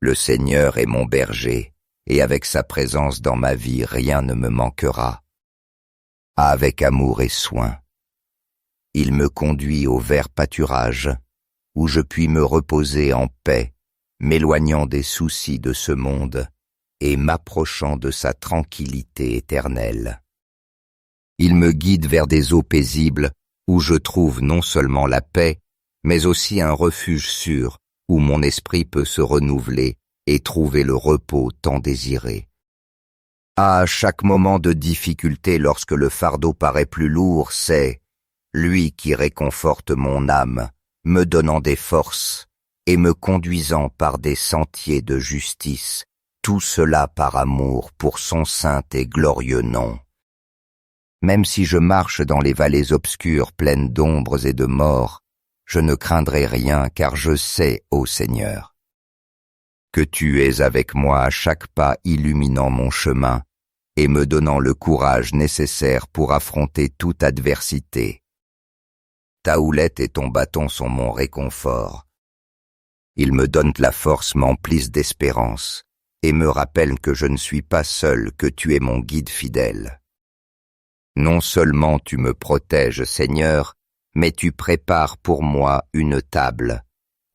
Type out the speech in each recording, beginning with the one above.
Le Seigneur est mon berger, et avec sa présence dans ma vie, rien ne me manquera. Avec amour et soin, il me conduit au vert pâturage, où je puis me reposer en paix, m'éloignant des soucis de ce monde et m'approchant de sa tranquillité éternelle. Il me guide vers des eaux paisibles, où je trouve non seulement la paix, mais aussi un refuge sûr, où mon esprit peut se renouveler et trouver le repos tant désiré. À chaque moment de difficulté, lorsque le fardeau paraît plus lourd, c'est lui qui réconforte mon âme, me donnant des forces et me conduisant par des sentiers de justice, tout cela par amour pour son saint et glorieux nom. Même si je marche dans les vallées obscures pleines d'ombres et de mort, je ne craindrai rien, car je sais, ô Seigneur, que tu es avec moi à chaque pas, illuminant mon chemin et me donnant le courage nécessaire pour affronter toute adversité. Ta houlette et ton bâton sont mon réconfort. Ils me donnent la force, m'emplissent d'espérance et me rappellent que je ne suis pas seul, que tu es mon guide fidèle. Non seulement tu me protèges, Seigneur, mais tu prépares pour moi une table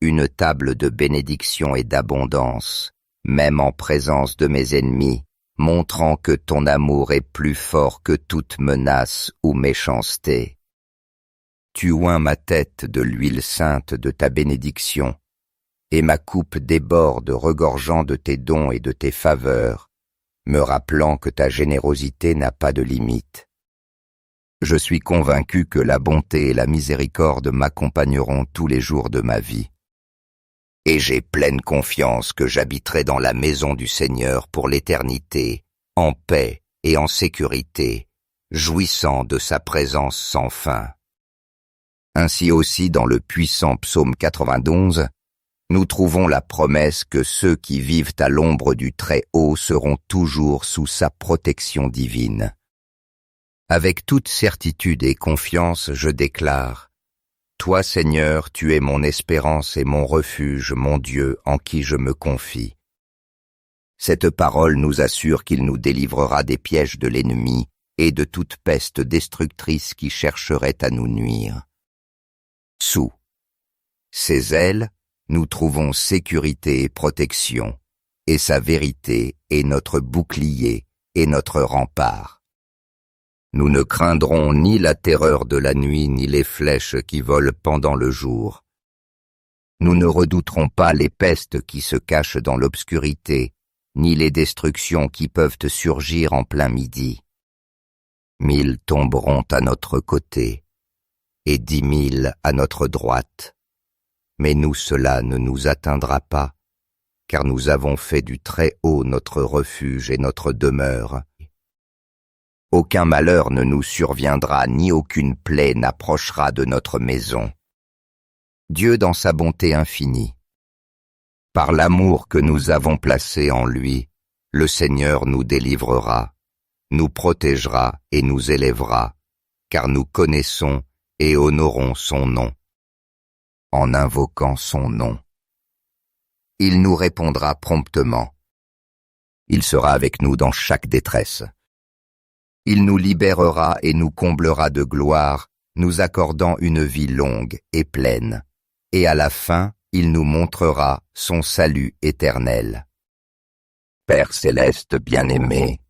de bénédiction et d'abondance, même en présence de mes ennemis, montrant que ton amour est plus fort que toute menace ou méchanceté. Tu oins ma tête de l'huile sainte de ta bénédiction, et ma coupe déborde regorgeant de tes dons et de tes faveurs, me rappelant que ta générosité n'a pas de limite. Je suis convaincu que la bonté et la miséricorde m'accompagneront tous les jours de ma vie. Et j'ai pleine confiance que j'habiterai dans la maison du Seigneur pour l'éternité, en paix et en sécurité, jouissant de sa présence sans fin. Ainsi aussi dans le puissant psaume 92, nous trouvons la promesse que ceux qui vivent à l'ombre du Très-Haut seront toujours sous sa protection divine. Avec toute certitude et confiance, je déclare: Toi, Seigneur, tu es mon espérance et mon refuge, mon Dieu, en qui je me confie. Cette parole nous assure qu'il nous délivrera des pièges de l'ennemi et de toute peste destructrice qui chercherait à nous nuire. Sous ses ailes, nous trouvons sécurité et protection, et sa vérité est notre bouclier et notre rempart. Nous ne craindrons ni la terreur de la nuit, ni les flèches qui volent pendant le jour. Nous ne redouterons pas les pestes qui se cachent dans l'obscurité, ni les destructions qui peuvent surgir en plein midi. 1000 tomberont à notre côté, et 10 000 à notre droite. Mais nous, cela ne nous atteindra pas, car nous avons fait du Très-Haut notre refuge et notre demeure. Aucun malheur ne nous surviendra, ni aucune plaie n'approchera de notre maison. Dieu, dans sa bonté infinie, par l'amour que nous avons placé en lui, le Seigneur nous délivrera, nous protégera et nous élèvera, car nous connaissons et honorons son nom. En invoquant son nom, il nous répondra promptement. Il sera avec nous dans chaque détresse. Il nous libérera et nous comblera de gloire, nous accordant une vie longue et pleine. Et à la fin, il nous montrera son salut éternel. Père céleste bien-aimé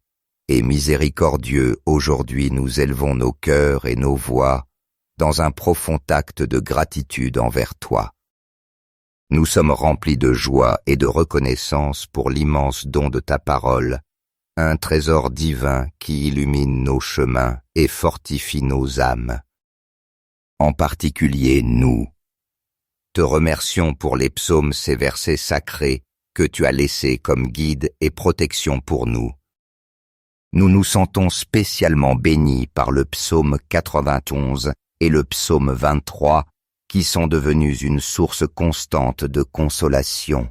et miséricordieux, aujourd'hui nous élevons nos cœurs et nos voix dans un profond acte de gratitude envers toi. Nous sommes remplis de joie et de reconnaissance pour l'immense don de ta parole, un trésor divin qui illumine nos chemins et fortifie nos âmes. En particulier nous. Te remercions pour les psaumes, ces versets sacrés que tu as laissés comme guide et protection pour nous. Nous nous sentons spécialement bénis par le psaume 91 et le psaume 23, qui sont devenus une source constante de consolation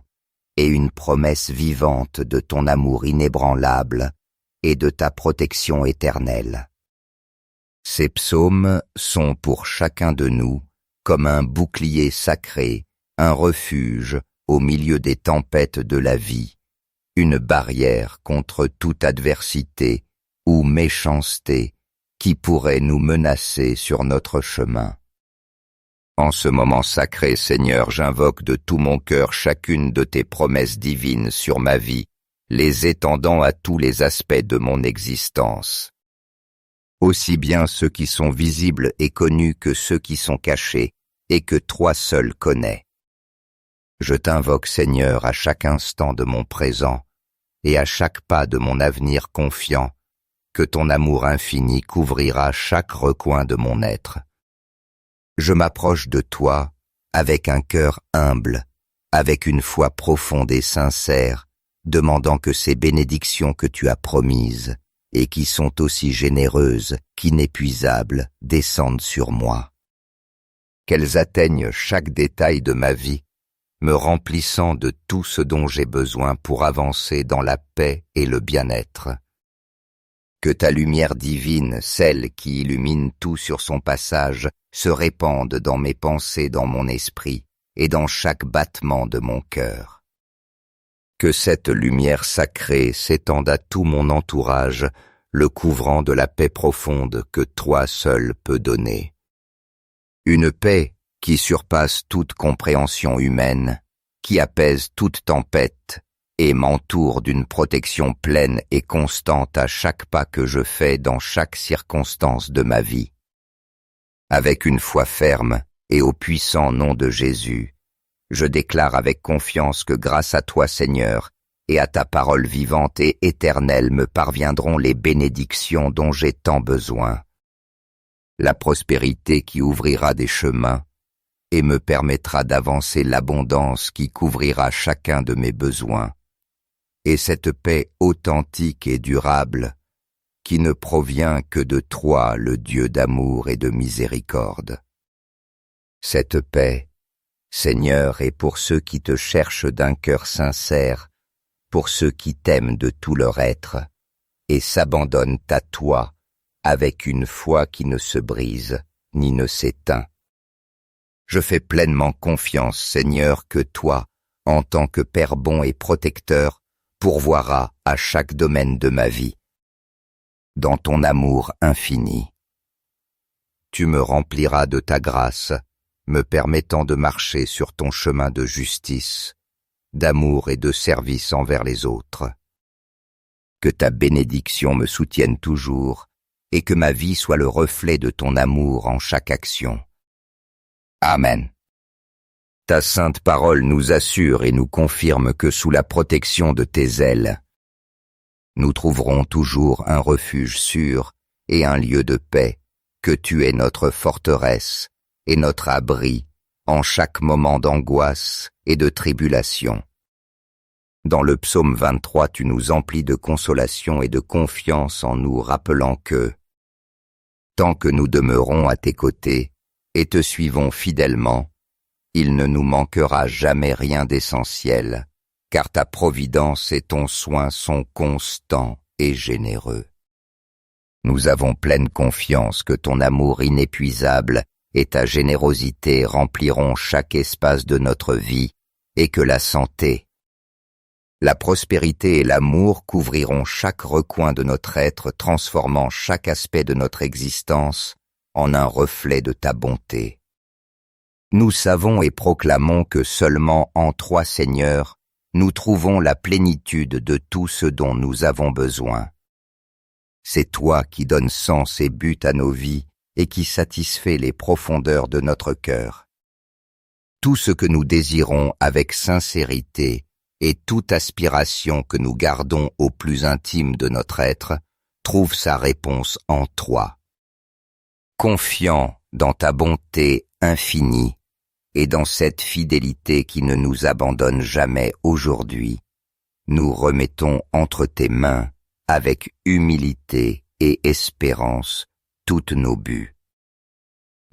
et une promesse vivante de ton amour inébranlable et de ta protection éternelle. Ces psaumes sont pour chacun de nous comme un bouclier sacré, un refuge au milieu des tempêtes de la vie, une barrière contre toute adversité ou méchanceté qui pourrait nous menacer sur notre chemin. En ce moment sacré, Seigneur, j'invoque de tout mon cœur chacune de tes promesses divines sur ma vie, les étendant à tous les aspects de mon existence. Aussi bien ceux qui sont visibles et connus que ceux qui sont cachés et que toi seul connais. Je t'invoque, Seigneur, à chaque instant de mon présent et à chaque pas de mon avenir confiant, que ton amour infini couvrira chaque recoin de mon être. Je m'approche de toi avec un cœur humble, avec une foi profonde et sincère, demandant que ces bénédictions que tu as promises et qui sont aussi généreuses qu'inépuisables descendent sur moi. Qu'elles atteignent chaque détail de ma vie, me remplissant de tout ce dont j'ai besoin pour avancer dans la paix et le bien-être. Que ta lumière divine, celle qui illumine tout sur son passage, se répande dans mes pensées, dans mon esprit et dans chaque battement de mon cœur. Que cette lumière sacrée s'étende à tout mon entourage, le couvrant de la paix profonde que toi seul peux donner. Une paix qui surpasse toute compréhension humaine, qui apaise toute tempête et m'entoure d'une protection pleine et constante à chaque pas que je fais dans chaque circonstance de ma vie. Avec une foi ferme et au puissant nom de Jésus, je déclare avec confiance que grâce à toi, Seigneur, et à ta parole vivante et éternelle me parviendront les bénédictions dont j'ai tant besoin. La prospérité qui ouvrira des chemins et me permettra d'avancer l'abondance qui couvrira chacun de mes besoins, et cette paix authentique et durable qui ne provient que de toi, le Dieu d'amour et de miséricorde. Cette paix, Seigneur, est pour ceux qui te cherchent d'un cœur sincère, pour ceux qui t'aiment de tout leur être, et s'abandonnent à toi avec une foi qui ne se brise ni ne s'éteint. Je fais pleinement confiance, Seigneur, que toi, en tant que Père bon et protecteur, pourvoiras à chaque domaine de ma vie, dans ton amour infini. Tu me rempliras de ta grâce, me permettant de marcher sur ton chemin de justice, d'amour et de service envers les autres. Que ta bénédiction me soutienne toujours, et que ma vie soit le reflet de ton amour en chaque action. Amen. Ta sainte parole nous assure et nous confirme que sous la protection de tes ailes, nous trouverons toujours un refuge sûr et un lieu de paix, que tu es notre forteresse et notre abri en chaque moment d'angoisse et de tribulation. Dans le psaume 23, tu nous emplis de consolation et de confiance en nous rappelant que, tant que nous demeurons à tes côtés et te suivons fidèlement, il ne nous manquera jamais rien d'essentiel, car ta providence et ton soin sont constants et généreux. Nous avons pleine confiance que ton amour inépuisable et ta générosité rempliront chaque espace de notre vie et que la santé, la prospérité et l'amour couvriront chaque recoin de notre être, transformant chaque aspect de notre existence en un reflet de ta bonté. Nous savons et proclamons que seulement en toi, Seigneur, nous trouvons la plénitude de tout ce dont nous avons besoin. C'est toi qui donnes sens et but à nos vies et qui satisfait les profondeurs de notre cœur. Tout ce que nous désirons avec sincérité et toute aspiration que nous gardons au plus intime de notre être trouve sa réponse en toi. Confiant dans ta bonté infinie et dans cette fidélité qui ne nous abandonne jamais aujourd'hui, nous remettons entre tes mains, avec humilité et espérance, toutes nos buts.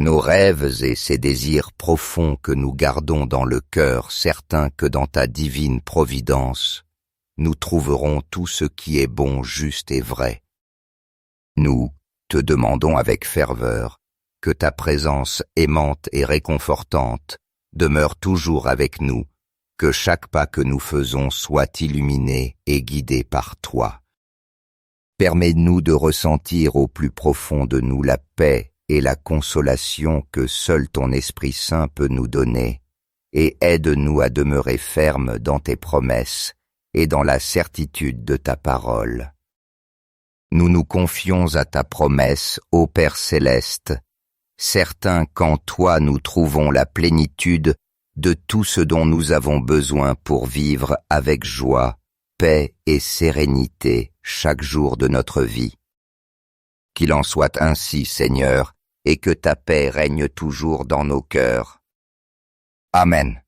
Nos rêves et ces désirs profonds que nous gardons dans le cœur, certains que dans ta divine providence, nous trouverons tout ce qui est bon, juste et vrai. Nous te demandons avec ferveur que ta présence aimante et réconfortante demeure toujours avec nous, que chaque pas que nous faisons soit illuminé et guidé par toi. Permets-nous de ressentir au plus profond de nous la paix et la consolation que seul ton Esprit Saint peut nous donner, et aide-nous à demeurer fermes dans tes promesses et dans la certitude de ta parole. Nous nous confions à ta promesse, ô Père céleste, certains qu'en toi nous trouvons la plénitude de tout ce dont nous avons besoin pour vivre avec joie, paix et sérénité chaque jour de notre vie. Qu'il en soit ainsi, Seigneur, et que ta paix règne toujours dans nos cœurs. Amen.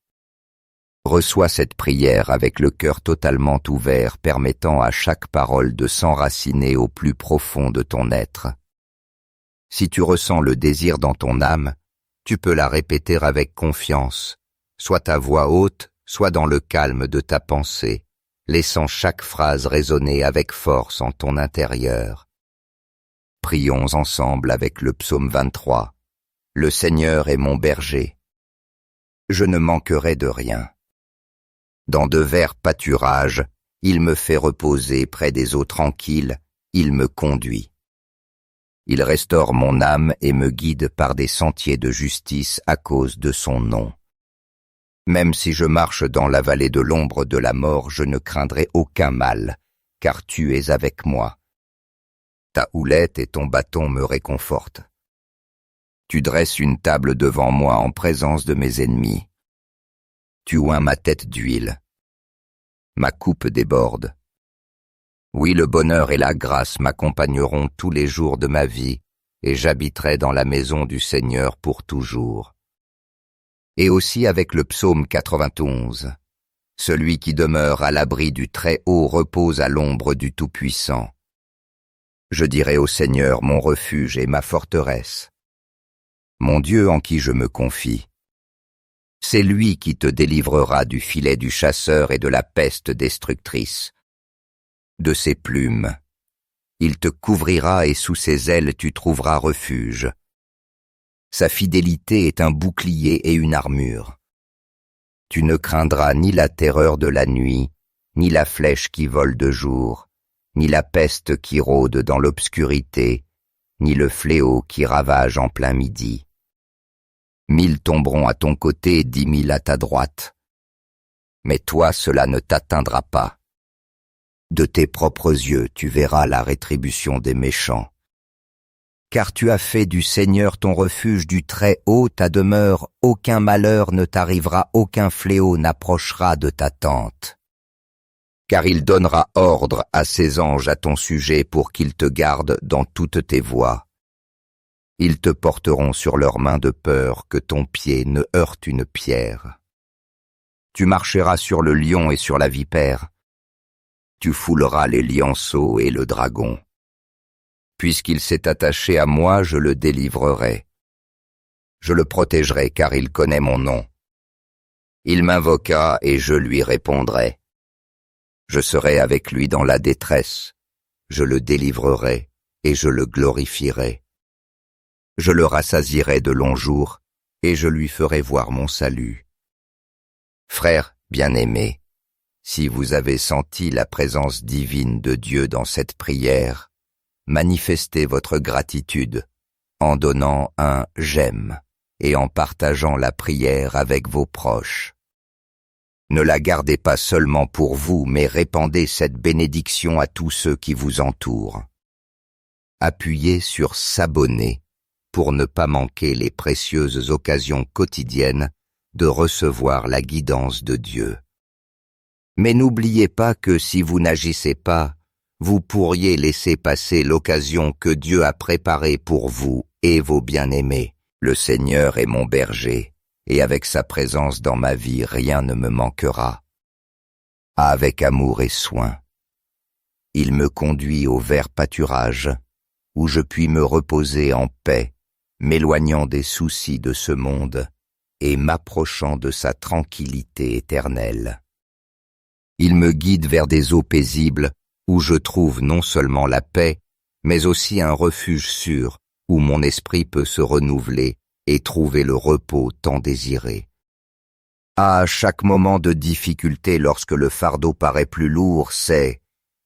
Reçois cette prière avec le cœur totalement ouvert, permettant à chaque parole de s'enraciner au plus profond de ton être. Si tu ressens le désir dans ton âme, tu peux la répéter avec confiance, soit à voix haute, soit dans le calme de ta pensée, laissant chaque phrase résonner avec force en ton intérieur. Prions ensemble avec le psaume 23. Le Seigneur est mon berger. Je ne manquerai de rien. Dans de verts pâturages, il me fait reposer près des eaux tranquilles, il me conduit. Il restaure mon âme et me guide par des sentiers de justice à cause de son nom. Même si je marche dans la vallée de l'ombre de la mort, je ne craindrai aucun mal, car tu es avec moi. Ta houlette et ton bâton me réconfortent. Tu dresses une table devant moi en présence de mes ennemis. Tu oins ma tête d'huile. Ma coupe déborde. Oui, le bonheur et la grâce m'accompagneront tous les jours de ma vie, et j'habiterai dans la maison du Seigneur pour toujours. Et aussi avec le psaume 91. Celui qui demeure à l'abri du Très-Haut repose à l'ombre du Tout-Puissant. Je dirai au Seigneur mon refuge et ma forteresse. Mon Dieu en qui je me confie. C'est lui qui te délivrera du filet du chasseur et de la peste destructrice. De ses plumes, il te couvrira et sous ses ailes tu trouveras refuge. Sa fidélité est un bouclier et une armure. Tu ne craindras ni la terreur de la nuit, ni la flèche qui vole de jour, ni la peste qui rôde dans l'obscurité, ni le fléau qui ravage en plein midi. 1000 tomberont à ton côté, 10 000 à ta droite. Mais toi, cela ne t'atteindra pas. De tes propres yeux, tu verras la rétribution des méchants. Car tu as fait du Seigneur ton refuge, du Très-Haut ta demeure, aucun malheur ne t'arrivera, aucun fléau n'approchera de ta tente. Car il donnera ordre à ses anges à ton sujet pour qu'ils te gardent dans toutes tes voies. Ils te porteront sur leurs mains de peur que ton pied ne heurte une pierre. Tu marcheras sur le lion et sur la vipère. Tu fouleras les lionceaux et le dragon. Puisqu'il s'est attaché à moi, je le délivrerai. Je le protégerai car il connaît mon nom. Il m'invoqua et je lui répondrai. Je serai avec lui dans la détresse. Je le délivrerai et je le glorifierai. Je le rassasierai de longs jours, et je lui ferai voir mon salut. Frères bien-aimés, si vous avez senti la présence divine de Dieu dans cette prière, manifestez votre gratitude en donnant un « j'aime » et en partageant la prière avec vos proches. Ne la gardez pas seulement pour vous, mais répandez cette bénédiction à tous ceux qui vous entourent. Appuyez sur « s'abonner » pour ne pas manquer les précieuses occasions quotidiennes de recevoir la guidance de Dieu. Mais n'oubliez pas que si vous n'agissez pas, vous pourriez laisser passer l'occasion que Dieu a préparée pour vous et vos bien-aimés. Le Seigneur est mon berger, et avec sa présence dans ma vie, rien ne me manquera. Avec amour et soin, il me conduit au vert pâturage, où je puis me reposer en paix, m'éloignant des soucis de ce monde et m'approchant de sa tranquillité éternelle. Il me guide vers des eaux paisibles où je trouve non seulement la paix, mais aussi un refuge sûr où mon esprit peut se renouveler et trouver le repos tant désiré. À chaque moment de difficulté, lorsque le fardeau paraît plus lourd, c'est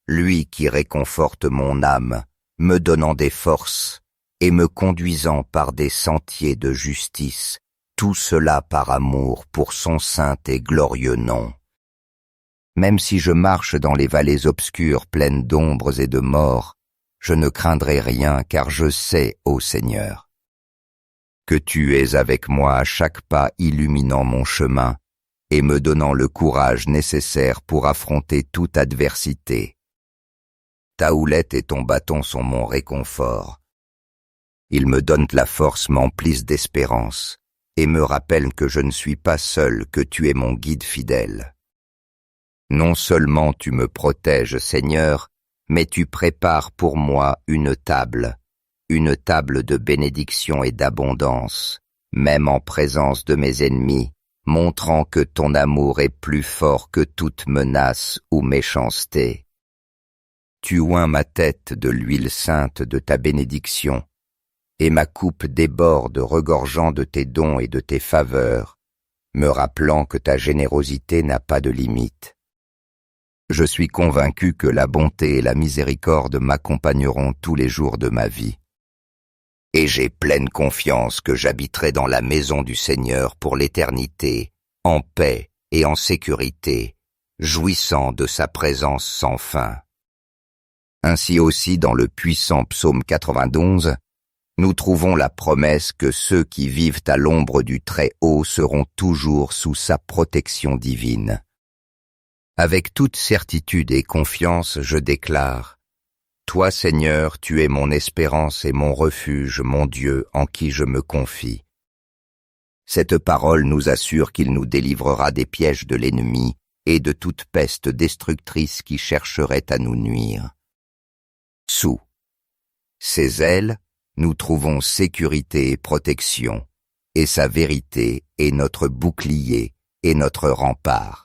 lui qui réconforte mon âme, me donnant des forces et me conduisant par des sentiers de justice, tout cela par amour pour son saint et glorieux nom. Même si je marche dans les vallées obscures pleines d'ombres et de mort, je ne craindrai rien, car je sais, ô Seigneur, que tu es avec moi à chaque pas illuminant mon chemin et me donnant le courage nécessaire pour affronter toute adversité. Ta houlette et ton bâton sont mon réconfort. Ils me donnent la force, m'emplissent d'espérance et me rappellent que je ne suis pas seul, que tu es mon guide fidèle. Non seulement tu me protèges, Seigneur, mais tu prépares pour moi une table de bénédiction et d'abondance, même en présence de mes ennemis, montrant que ton amour est plus fort que toute menace ou méchanceté. Tu oins ma tête de l'huile sainte de ta bénédiction, et ma coupe déborde regorgeant de tes dons et de tes faveurs, me rappelant que ta générosité n'a pas de limite. Je suis convaincu que la bonté et la miséricorde m'accompagneront tous les jours de ma vie. Et j'ai pleine confiance que j'habiterai dans la maison du Seigneur pour l'éternité, en paix et en sécurité, jouissant de sa présence sans fin. Ainsi aussi dans le puissant psaume 91, nous trouvons la promesse que ceux qui vivent à l'ombre du Très-Haut seront toujours sous sa protection divine. Avec toute certitude et confiance, je déclare: Toi, Seigneur, tu es mon espérance et mon refuge, mon Dieu, en qui je me confie. Cette parole nous assure qu'il nous délivrera des pièges de l'ennemi et de toute peste destructrice qui chercherait à nous nuire. Sous ses ailes, nous trouvons sécurité et protection, et sa vérité est notre bouclier et notre rempart.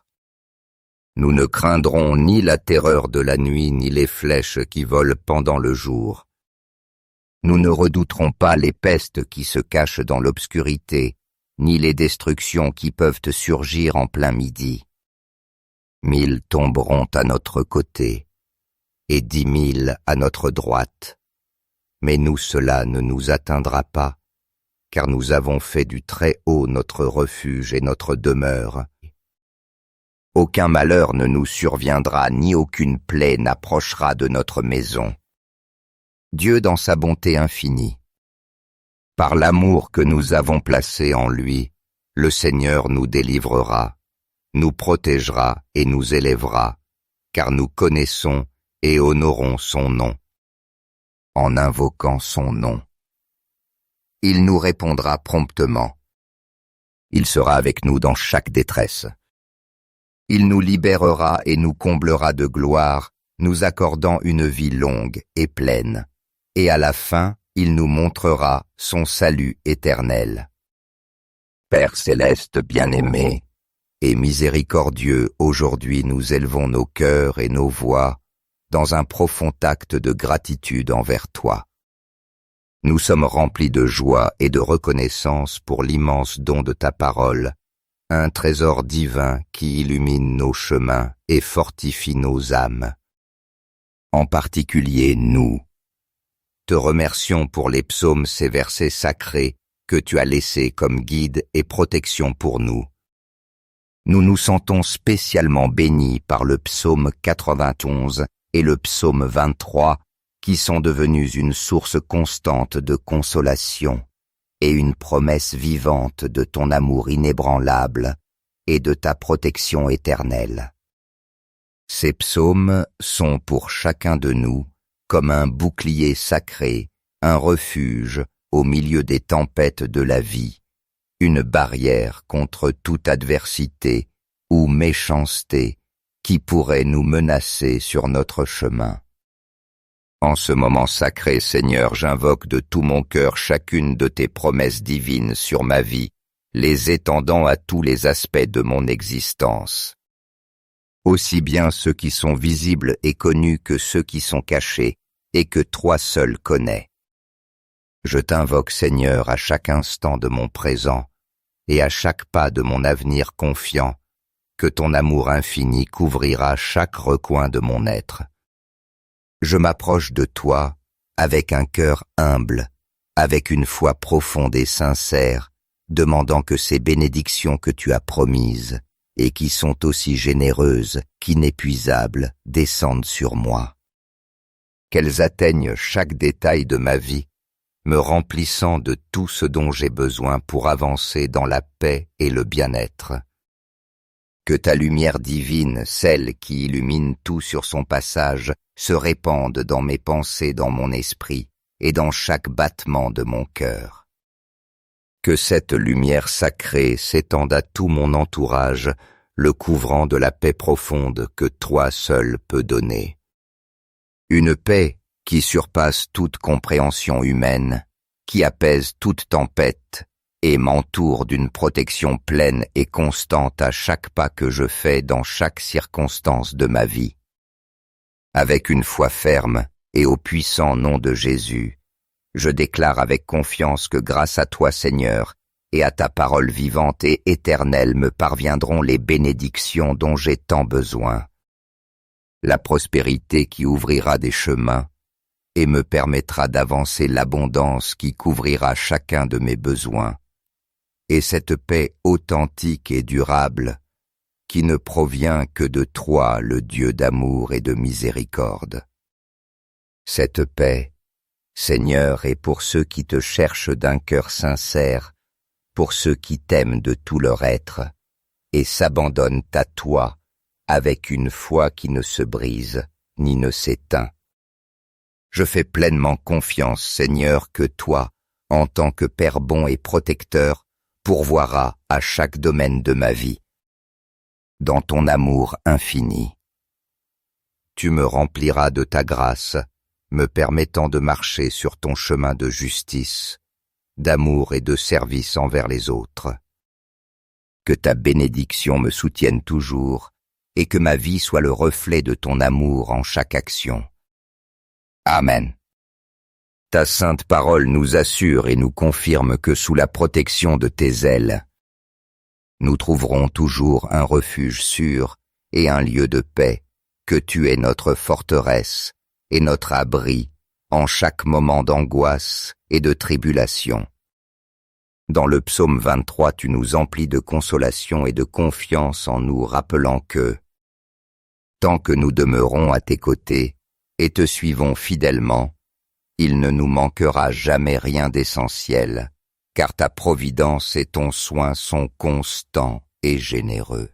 Nous ne craindrons ni la terreur de la nuit, ni les flèches qui volent pendant le jour. Nous ne redouterons pas les pestes qui se cachent dans l'obscurité, ni les destructions qui peuvent surgir en plein midi. 1000 tomberont à notre côté, et 10 000 à notre droite. Mais nous, cela ne nous atteindra pas, car nous avons fait du Très-Haut notre refuge et notre demeure. Aucun malheur ne nous surviendra, ni aucune plaie n'approchera de notre maison. Dieu, dans sa bonté infinie, par l'amour que nous avons placé en lui, le Seigneur nous délivrera, nous protégera et nous élèvera, car nous connaissons et honorons son nom. En invoquant son nom, il nous répondra promptement. Il sera avec nous dans chaque détresse. Il nous libérera et nous comblera de gloire, nous accordant une vie longue et pleine. Et à la fin, il nous montrera son salut éternel. Père céleste bien-aimé et miséricordieux, aujourd'hui nous élevons nos cœurs et nos voix dans un profond acte de gratitude envers toi. Nous sommes remplis de joie et de reconnaissance pour l'immense don de ta parole, un trésor divin qui illumine nos chemins et fortifie nos âmes. En particulier, nous te remercions pour les psaumes, ces versets sacrés que tu as laissés comme guide et protection pour nous. Nous nous sentons spécialement bénis par le psaume 91 et le psaume 23, qui sont devenus une source constante de consolation et une promesse vivante de ton amour inébranlable et de ta protection éternelle. Ces psaumes sont pour chacun de nous comme un bouclier sacré, un refuge au milieu des tempêtes de la vie, une barrière contre toute adversité ou méchanceté qui pourrait nous menacer sur notre chemin. En ce moment sacré, Seigneur, j'invoque de tout mon cœur chacune de tes promesses divines sur ma vie, les étendant à tous les aspects de mon existence. Aussi bien ceux qui sont visibles et connus que ceux qui sont cachés, et que toi seul connais. Je t'invoque, Seigneur, à chaque instant de mon présent, et à chaque pas de mon avenir confiant, que ton amour infini couvrira chaque recoin de mon être. Je m'approche de toi avec un cœur humble, avec une foi profonde et sincère, demandant que ces bénédictions que tu as promises, et qui sont aussi généreuses qu'inépuisables, descendent sur moi. Qu'elles atteignent chaque détail de ma vie, me remplissant de tout ce dont j'ai besoin pour avancer dans la paix et le bien-être. Que ta lumière divine, celle qui illumine tout sur son passage, se répande dans mes pensées, dans mon esprit, et dans chaque battement de mon cœur. Que cette lumière sacrée s'étende à tout mon entourage, le couvrant de la paix profonde que toi seul peux donner. Une paix qui surpasse toute compréhension humaine, qui apaise toute tempête et m'entoure d'une protection pleine et constante à chaque pas que je fais dans chaque circonstance de ma vie. Avec une foi ferme et au puissant nom de Jésus, je déclare avec confiance que grâce à toi, Seigneur, et à ta parole vivante et éternelle me parviendront les bénédictions dont j'ai tant besoin. La prospérité qui ouvrira des chemins et me permettra d'avancer l'abondance qui couvrira chacun de mes besoins, et cette paix authentique et durable qui ne provient que de toi, le Dieu d'amour et de miséricorde. Cette paix, Seigneur, est pour ceux qui te cherchent d'un cœur sincère, pour ceux qui t'aiment de tout leur être, et s'abandonnent à toi avec une foi qui ne se brise ni ne s'éteint. Je fais pleinement confiance, Seigneur, que toi, en tant que Père bon et protecteur, pourvoiras à chaque domaine de ma vie, dans ton amour infini. Tu me rempliras de ta grâce, me permettant de marcher sur ton chemin de justice, d'amour et de service envers les autres. Que ta bénédiction me soutienne toujours, et que ma vie soit le reflet de ton amour en chaque action. Amen. Ta sainte parole nous assure et nous confirme que sous la protection de tes ailes, nous trouverons toujours un refuge sûr et un lieu de paix, que tu es notre forteresse et notre abri en chaque moment d'angoisse et de tribulation. Dans le psaume 23, tu nous emplis de consolation et de confiance en nous rappelant que, tant que nous demeurons à tes côtés et te suivons fidèlement, il ne nous manquera jamais rien d'essentiel, car ta providence et ton soin sont constants et généreux.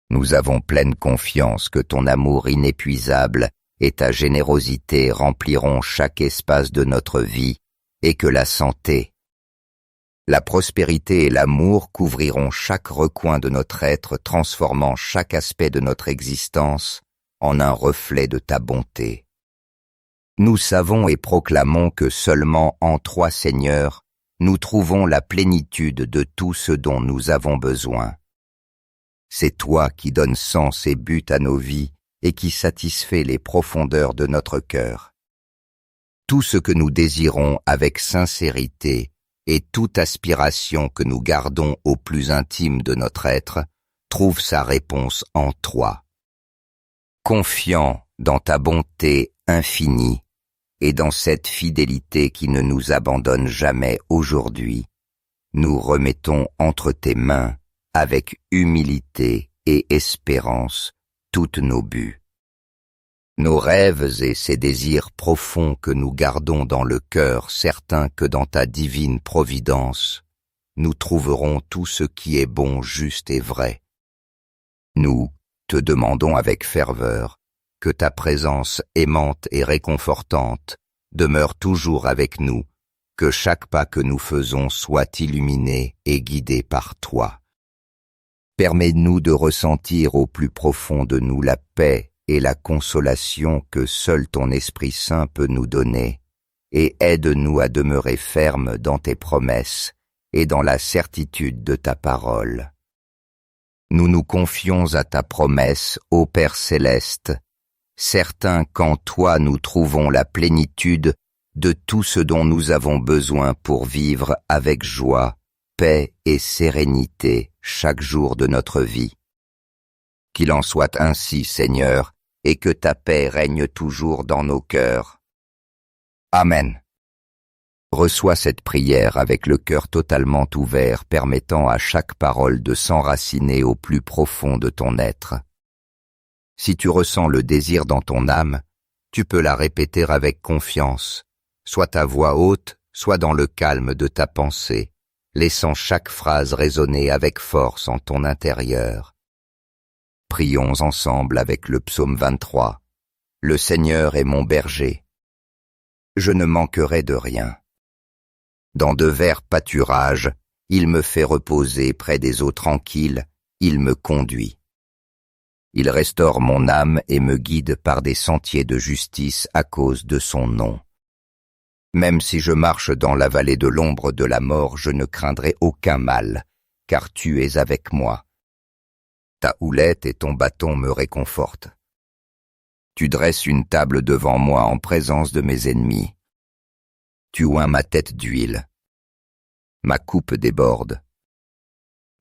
Nous avons pleine confiance que ton amour inépuisable et ta générosité rempliront chaque espace de notre vie et que la santé, la prospérité et l'amour couvriront chaque recoin de notre être, transformant chaque aspect de notre existence en un reflet de ta bonté. Nous savons et proclamons que seulement en toi, Seigneur, nous trouvons la plénitude de tout ce dont nous avons besoin. C'est toi qui donnes sens et but à nos vies et qui satisfait les profondeurs de notre cœur. Tout ce que nous désirons avec sincérité et toute aspiration que nous gardons au plus intime de notre être trouve sa réponse en toi. Confiant dans ta bonté infinie et dans cette fidélité qui ne nous abandonne jamais aujourd'hui, nous remettons entre tes mains avec humilité et espérance toutes nos buts. Nos rêves et ces désirs profonds que nous gardons dans le cœur, certains que dans ta divine providence, nous trouverons tout ce qui est bon, juste et vrai. Nous te demandons avec ferveur que ta présence aimante et réconfortante demeure toujours avec nous, que chaque pas que nous faisons soit illuminé et guidé par toi. Permets-nous de ressentir au plus profond de nous la paix et la consolation que seul ton Esprit Saint peut nous donner, et aide-nous à demeurer fermes dans tes promesses et dans la certitude de ta parole. Nous nous confions à ta promesse, ô Père céleste, certains qu'en toi nous trouvons la plénitude de tout ce dont nous avons besoin pour vivre avec joie, paix et sérénité chaque jour de notre vie. Qu'il en soit ainsi, Seigneur, et que ta paix règne toujours dans nos cœurs. Amen. Reçois cette prière avec le cœur totalement ouvert, permettant à chaque parole de s'enraciner au plus profond de ton être. Si tu ressens le désir dans ton âme, tu peux la répéter avec confiance, soit à voix haute, soit dans le calme de ta pensée, laissant chaque phrase résonner avec force en ton intérieur. Prions ensemble avec le psaume 23. Le Seigneur est mon berger. Je ne manquerai de rien. Dans de verts pâturages, il me fait reposer près des eaux tranquilles, il me conduit. Il restaure mon âme et me guide par des sentiers de justice à cause de son nom. Même si je marche dans la vallée de l'ombre de la mort, je ne craindrai aucun mal, car tu es avec moi. Ta houlette et ton bâton me réconfortent. Tu dresses une table devant moi en présence de mes ennemis. Tu oins ma tête d'huile. Ma coupe déborde.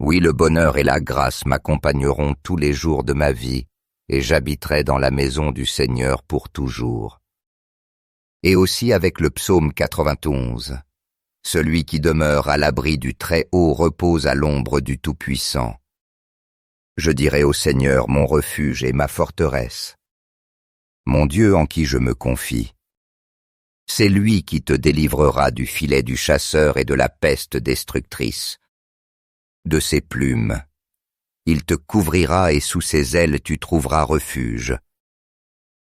Oui, le bonheur et la grâce m'accompagneront tous les jours de ma vie, et j'habiterai dans la maison du Seigneur pour toujours. Et aussi avec le psaume 91. Celui qui demeure à l'abri du Très-Haut repose à l'ombre du Tout-Puissant. Je dirai au Seigneur mon refuge et ma forteresse. Mon Dieu en qui je me confie. C'est lui qui te délivrera du filet du chasseur et de la peste destructrice. De ses plumes, il te couvrira et sous ses ailes tu trouveras refuge.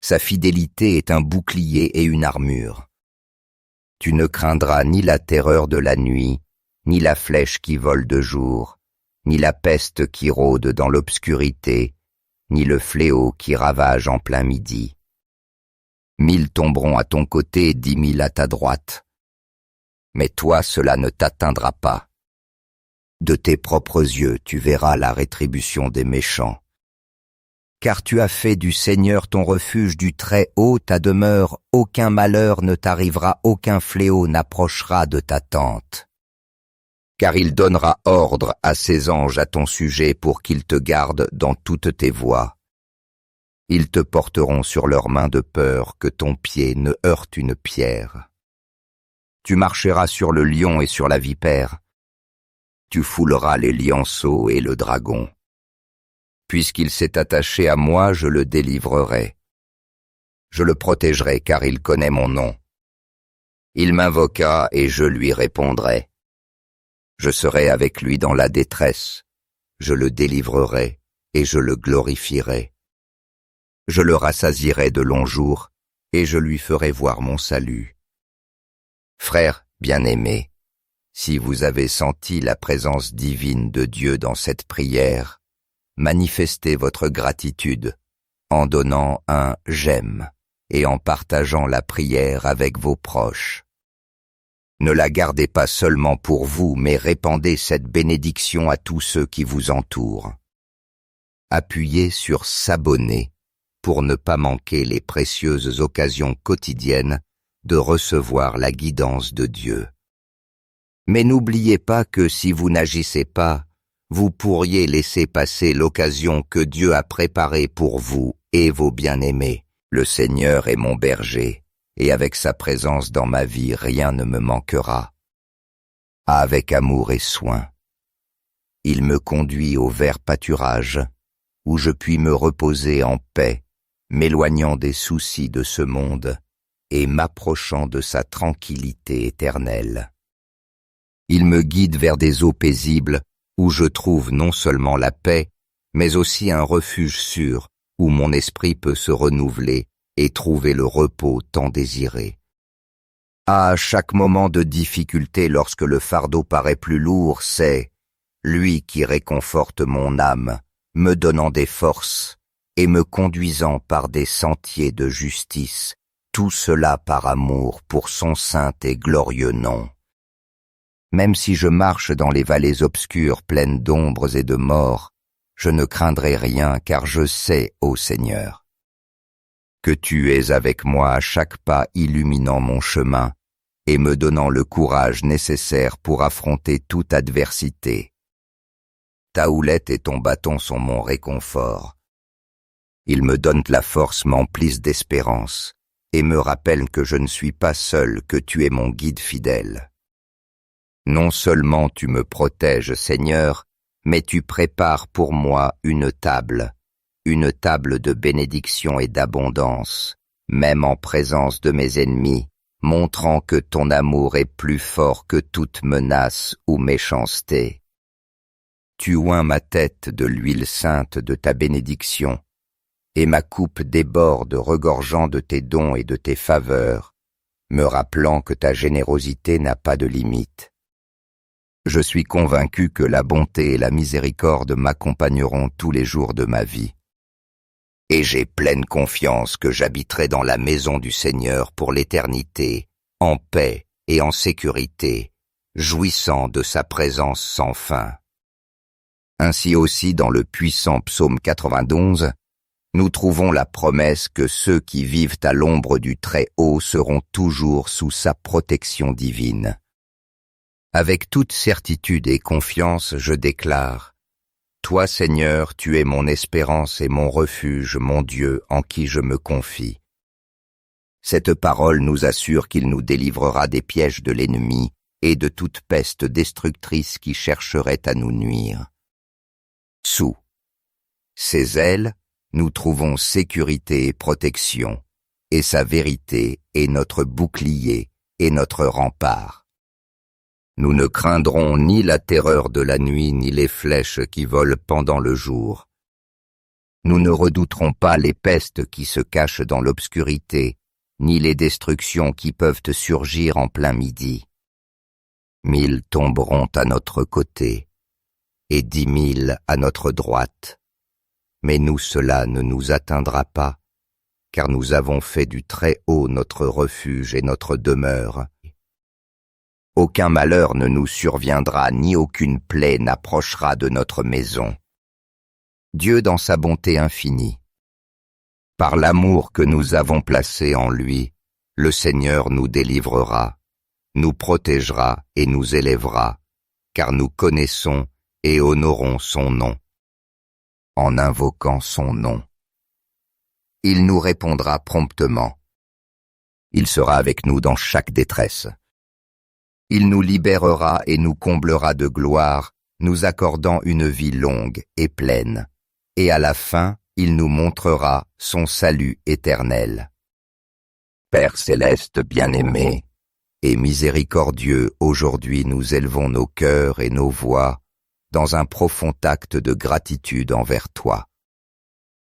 Sa fidélité est un bouclier et une armure. Tu ne craindras ni la terreur de la nuit, ni la flèche qui vole de jour, ni la peste qui rôde dans l'obscurité, ni le fléau qui ravage en plein midi. 1000 tomberont à ton côté, 10 000 à ta droite. Mais toi, cela ne t'atteindra pas. De tes propres yeux, tu verras la rétribution des méchants. Car tu as fait du Seigneur ton refuge, du Très-Haut ta demeure, aucun malheur ne t'arrivera, aucun fléau n'approchera de ta tente. Car il donnera ordre à ses anges à ton sujet pour qu'ils te gardent dans toutes tes voies. Ils te porteront sur leurs mains de peur que ton pied ne heurte une pierre. Tu marcheras sur le lion et sur la vipère. Tu fouleras les lionceaux et le dragon. Puisqu'il s'est attaché à moi, je le délivrerai. Je le protégerai car il connaît mon nom. Il m'invoqua et je lui répondrai. Je serai avec lui dans la détresse. Je le délivrerai et je le glorifierai. Je le rassasierai de longs jours, et je lui ferai voir mon salut. Frères bien-aimés, si vous avez senti la présence divine de Dieu dans cette prière, manifestez votre gratitude en donnant un « j'aime » et en partageant la prière avec vos proches. Ne la gardez pas seulement pour vous, mais répandez cette bénédiction à tous ceux qui vous entourent. Appuyez sur « s'abonner » pour ne pas manquer les précieuses occasions quotidiennes de recevoir la guidance de Dieu. Mais n'oubliez pas que si vous n'agissez pas, vous pourriez laisser passer l'occasion que Dieu a préparée pour vous et vos bien-aimés. Le Seigneur est mon berger, et avec sa présence dans ma vie, rien ne me manquera. Avec amour et soin, il me conduit au vert pâturage, où je puis me reposer en paix, m'éloignant des soucis de ce monde et m'approchant de sa tranquillité éternelle. Il me guide vers des eaux paisibles où je trouve non seulement la paix, mais aussi un refuge sûr où mon esprit peut se renouveler et trouver le repos tant désiré. À chaque moment de difficulté, lorsque le fardeau paraît plus lourd, c'est lui qui réconforte mon âme, me donnant des forces et me conduisant par des sentiers de justice, tout cela par amour pour son saint et glorieux nom. Même si je marche dans les vallées obscures pleines d'ombres et de mort, je ne craindrai rien car je sais, ô Seigneur, que tu es avec moi à chaque pas illuminant mon chemin et me donnant le courage nécessaire pour affronter toute adversité. Ta houlette et ton bâton sont mon réconfort. Ils me donnent la force, m'emplissent d'espérance, et me rappellent que je ne suis pas seul, que tu es mon guide fidèle. Non seulement tu me protèges, Seigneur, mais tu prépares pour moi une table de bénédiction et d'abondance, même en présence de mes ennemis, montrant que ton amour est plus fort que toute menace ou méchanceté. Tu oins ma tête de l'huile sainte de ta bénédiction, et ma coupe déborde regorgeant de tes dons et de tes faveurs, me rappelant que ta générosité n'a pas de limite. Je suis convaincu que la bonté et la miséricorde m'accompagneront tous les jours de ma vie. Et j'ai pleine confiance que j'habiterai dans la maison du Seigneur pour l'éternité, en paix et en sécurité, jouissant de sa présence sans fin. Ainsi aussi dans le puissant psaume 92, nous trouvons la promesse que ceux qui vivent à l'ombre du Très-Haut seront toujours sous sa protection divine. Avec toute certitude et confiance, je déclare: Toi, Seigneur, tu es mon espérance et mon refuge, mon Dieu, en qui je me confie. Cette parole nous assure qu'il nous délivrera des pièges de l'ennemi et de toute peste destructrice qui chercherait à nous nuire. Sous ses ailes, nous trouvons sécurité et protection, et sa vérité est notre bouclier et notre rempart. Nous ne craindrons ni la terreur de la nuit, ni les flèches qui volent pendant le jour. Nous ne redouterons pas les pestes qui se cachent dans l'obscurité, ni les destructions qui peuvent surgir en plein midi. 1000 tomberont à notre côté, et 10 000 à notre droite. Mais nous, cela ne nous atteindra pas, car nous avons fait du Très-Haut notre refuge et notre demeure. Aucun malheur ne nous surviendra, ni aucune plaie n'approchera de notre maison. Dieu dans sa bonté infinie. Par l'amour que nous avons placé en lui, le Seigneur nous délivrera, nous protégera et nous élèvera, car nous connaissons et honorons son nom. En invoquant son nom, il nous répondra promptement. Il sera avec nous dans chaque détresse. Il nous libérera et nous comblera de gloire, nous accordant une vie longue et pleine. Et à la fin, il nous montrera son salut éternel. Père céleste bien-aimé et miséricordieux, aujourd'hui nous élevons nos cœurs et nos voix dans un profond acte de gratitude envers toi.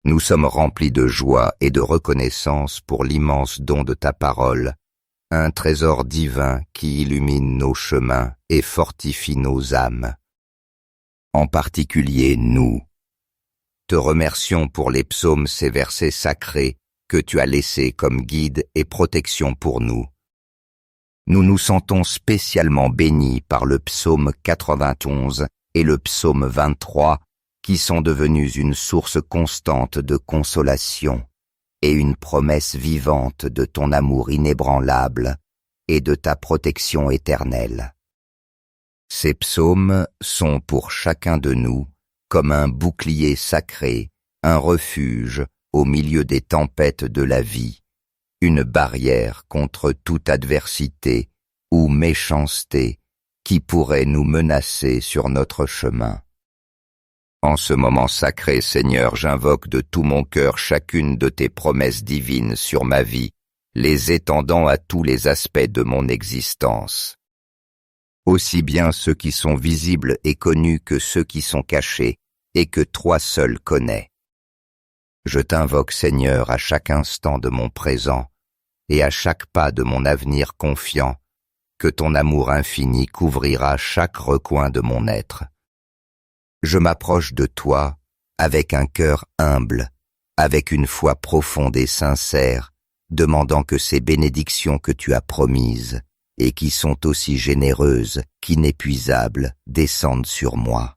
Nous sommes remplis de joie et de reconnaissance pour l'immense don de ta parole, un trésor divin qui illumine nos chemins et fortifie nos âmes. En particulier nous. Te remercions pour les psaumes, ces versets sacrés que tu as laissés comme guide et protection pour nous. Nous nous sentons spécialement bénis par le psaume 91 et le psaume 23, qui sont devenus une source constante de consolation et une promesse vivante de ton amour inébranlable et de ta protection éternelle. Ces psaumes sont pour chacun de nous comme un bouclier sacré, un refuge au milieu des tempêtes de la vie, une barrière contre toute adversité ou méchanceté qui pourrait nous menacer sur notre chemin. En ce moment sacré, Seigneur, j'invoque de tout mon cœur chacune de tes promesses divines sur ma vie, les étendant à tous les aspects de mon existence. Aussi bien ceux qui sont visibles et connus que ceux qui sont cachés et que toi seul connais. Je t'invoque, Seigneur, à chaque instant de mon présent et à chaque pas de mon avenir confiant, que ton amour infini couvrira chaque recoin de mon être. Je m'approche de toi avec un cœur humble, avec une foi profonde et sincère, demandant que ces bénédictions que tu as promises et qui sont aussi généreuses qu'inépuisables descendent sur moi.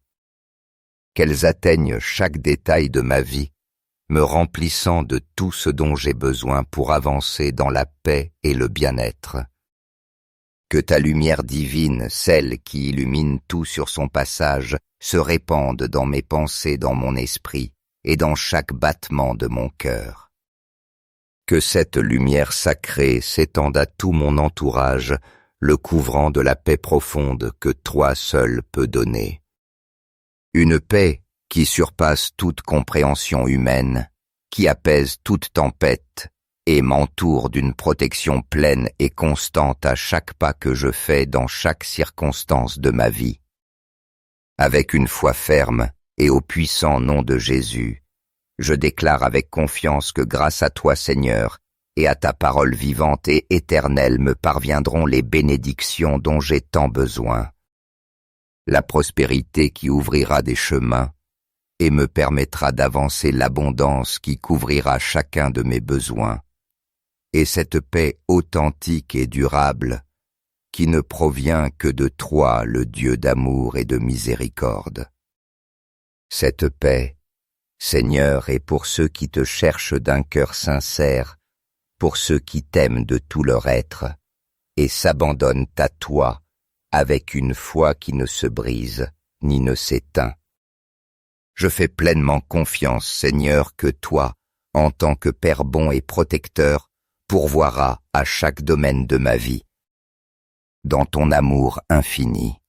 Qu'elles atteignent chaque détail de ma vie, me remplissant de tout ce dont j'ai besoin pour avancer dans la paix et le bien-être. Que ta lumière divine, celle qui illumine tout sur son passage, se répande dans mes pensées, dans mon esprit, et dans chaque battement de mon cœur. Que cette lumière sacrée s'étende à tout mon entourage, le couvrant de la paix profonde que toi seul peux donner. Une paix qui surpasse toute compréhension humaine, qui apaise toute tempête et m'entoure d'une protection pleine et constante à chaque pas que je fais dans chaque circonstance de ma vie. Avec une foi ferme et au puissant nom de Jésus, je déclare avec confiance que grâce à toi, Seigneur, et à ta parole vivante et éternelle me parviendront les bénédictions dont j'ai tant besoin. La prospérité qui ouvrira des chemins et me permettra d'avancer l'abondance qui couvrira chacun de mes besoins, et cette paix authentique et durable qui ne provient que de toi, le Dieu d'amour et de miséricorde. Cette paix, Seigneur, est pour ceux qui te cherchent d'un cœur sincère, pour ceux qui t'aiment de tout leur être, et s'abandonnent à toi avec une foi qui ne se brise ni ne s'éteint. Je fais pleinement confiance, Seigneur, que toi, en tant que Père bon et protecteur, pourvoiras à chaque domaine de ma vie, dans ton amour infini.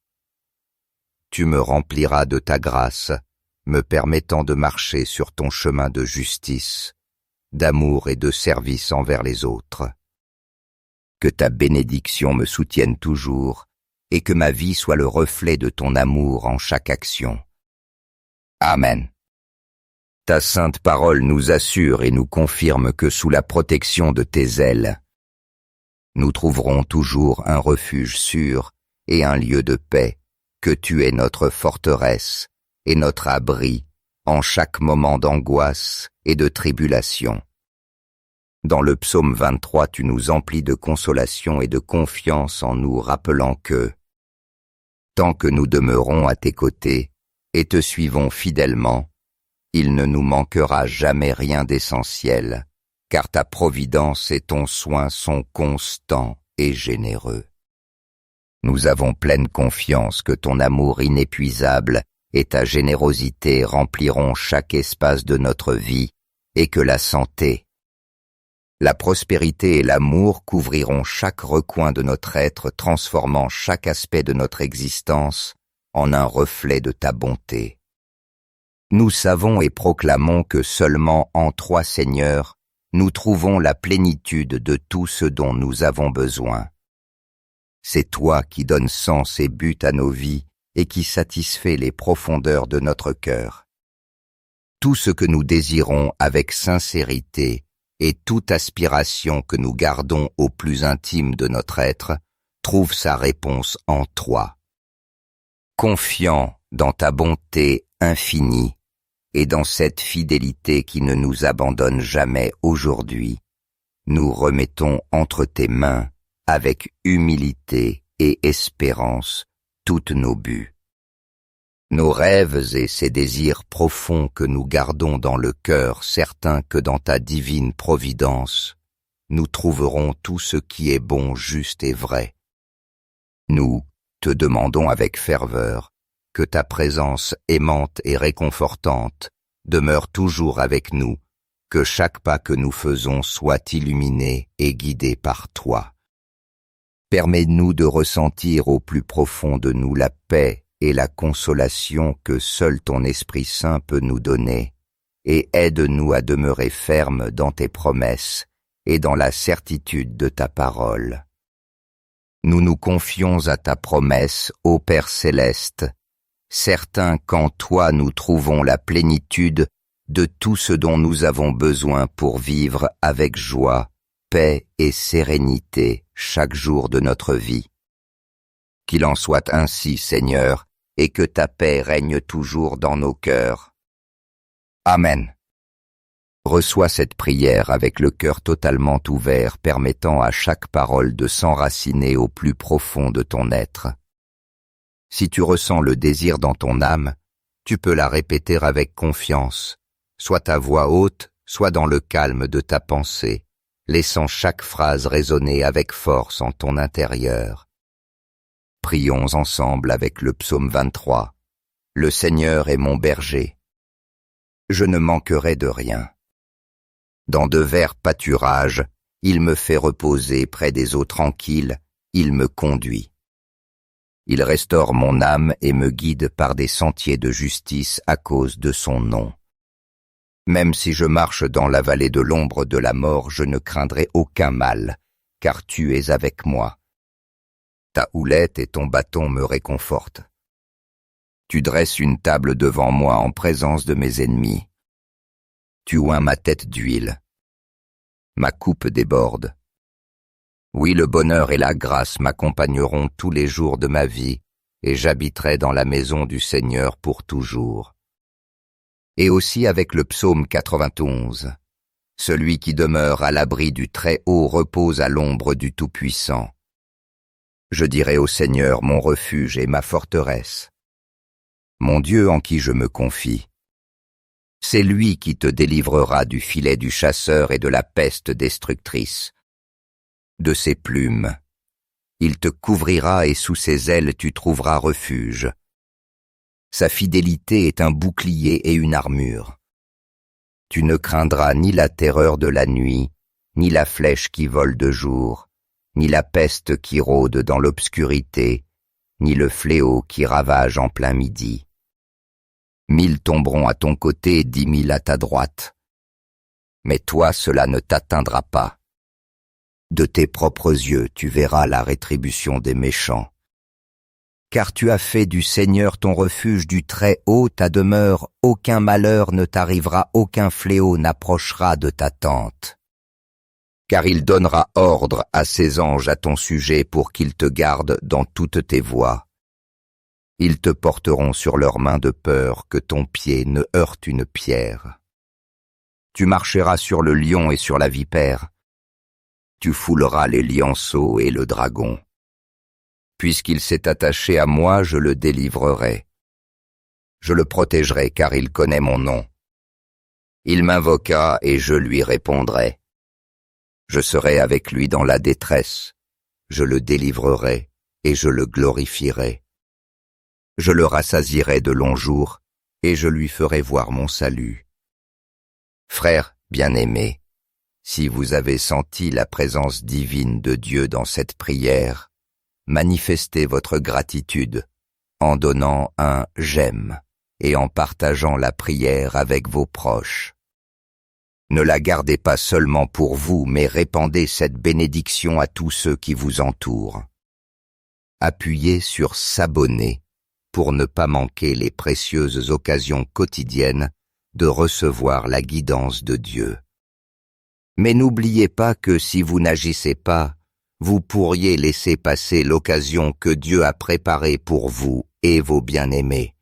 Tu me rempliras de ta grâce, me permettant de marcher sur ton chemin de justice, d'amour et de service envers les autres. Que ta bénédiction me soutienne toujours, et que ma vie soit le reflet de ton amour en chaque action. Amen. Ta sainte parole nous assure et nous confirme que sous la protection de tes ailes, nous trouverons toujours un refuge sûr et un lieu de paix, que tu es notre forteresse et notre abri en chaque moment d'angoisse et de tribulation. Dans le psaume 23, tu nous emplis de consolation et de confiance en nous rappelant que, tant que nous demeurons à tes côtés et te suivons fidèlement, il ne nous manquera jamais rien d'essentiel, car ta providence et ton soin sont constants et généreux. Nous avons pleine confiance que ton amour inépuisable et ta générosité rempliront chaque espace de notre vie et que la santé, la prospérité et l'amour couvriront chaque recoin de notre être, transformant chaque aspect de notre existence en un reflet de ta bonté. Nous savons et proclamons que seulement en toi, Seigneur, nous trouvons la plénitude de tout ce dont nous avons besoin. C'est toi qui donnes sens et but à nos vies et qui satisfait les profondeurs de notre cœur. Tout ce que nous désirons avec sincérité et toute aspiration que nous gardons au plus intime de notre être trouve sa réponse en toi. Confiant dans ta bonté infinie et dans cette fidélité qui ne nous abandonne jamais aujourd'hui, nous remettons entre tes mains, avec humilité et espérance, toutes nos buts. Nos rêves et ces désirs profonds que nous gardons dans le cœur, certains que dans ta divine providence, nous trouverons tout ce qui est bon, juste et vrai. Nous te demandons avec ferveur que ta présence aimante et réconfortante demeure toujours avec nous, que chaque pas que nous faisons soit illuminé et guidé par toi. Permets-nous de ressentir au plus profond de nous la paix et la consolation que seul ton Esprit Saint peut nous donner, et aide-nous à demeurer fermes dans tes promesses et dans la certitude de ta parole. Nous nous confions à ta promesse, ô Père céleste, certains qu'en toi nous trouvons la plénitude de tout ce dont nous avons besoin pour vivre avec joie, paix et sérénité chaque jour de notre vie. Qu'il en soit ainsi, Seigneur, et que ta paix règne toujours dans nos cœurs. Amen. Reçois cette prière avec le cœur totalement ouvert, permettant à chaque parole de s'enraciner au plus profond de ton être. Si tu ressens le désir dans ton âme, tu peux la répéter avec confiance, soit à voix haute, soit dans le calme de ta pensée, laissant chaque phrase résonner avec force en ton intérieur. prions ensemble avec le psaume 23. Le Seigneur est mon berger. Je ne manquerai de rien. Dans de verts pâturages, il me fait reposer près des eaux tranquilles, il me conduit. Il restaure mon âme et me guide par des sentiers de justice à cause de son nom. Même si je marche dans la vallée de l'ombre de la mort, je ne craindrai aucun mal, car tu es avec moi. Ta houlette et ton bâton me réconfortent. Tu dresses une table devant moi en présence de mes ennemis. Tu oins ma tête d'huile. Ma coupe déborde. Oui, le bonheur et la grâce m'accompagneront tous les jours de ma vie, et j'habiterai dans la maison du Seigneur pour toujours. Et aussi avec le psaume 91. Celui qui demeure à l'abri du Très-Haut repose à l'ombre du Tout-Puissant. Je dirai au Seigneur mon refuge et ma forteresse, mon Dieu en qui je me confie. C'est lui qui te délivrera du filet du chasseur et de la peste destructrice. De ses plumes, il te couvrira et sous ses ailes tu trouveras refuge. Sa fidélité est un bouclier et une armure. Tu ne craindras ni la terreur de la nuit, ni la flèche qui vole de jour, ni la peste qui rôde dans l'obscurité, ni le fléau qui ravage en plein midi. 1000 tomberont à ton côté, 10 000 à ta droite. Mais toi, cela ne t'atteindra pas. De tes propres yeux, tu verras la rétribution des méchants. Car tu as fait du Seigneur ton refuge, du Très-Haut ta demeure, aucun malheur ne t'arrivera, aucun fléau n'approchera de ta tente. Car il donnera ordre à ses anges à ton sujet pour qu'ils te gardent dans toutes tes voies. Ils te porteront sur leurs mains de peur que ton pied ne heurte une pierre. Tu marcheras sur le lion et sur la vipère. Tu fouleras les lionceaux et le dragon. Puisqu'il s'est attaché à moi, je le délivrerai. Je le protégerai car il connaît mon nom. Il m'invoqua et je lui répondrai. Je serai avec lui dans la détresse. Je le délivrerai et je le glorifierai. Je le rassasierai de longs jours et je lui ferai voir mon salut. Frères bien-aimés, si vous avez senti la présence divine de Dieu dans cette prière, manifestez votre gratitude en donnant un « j'aime » et en partageant la prière avec vos proches. Ne la gardez pas seulement pour vous, mais répandez cette bénédiction à tous ceux qui vous entourent. Appuyez sur « s'abonner » pour ne pas manquer les précieuses occasions quotidiennes de recevoir la guidance de Dieu. Mais n'oubliez pas que si vous n'agissez pas, vous pourriez laisser passer l'occasion que Dieu a préparée pour vous et vos bien-aimés.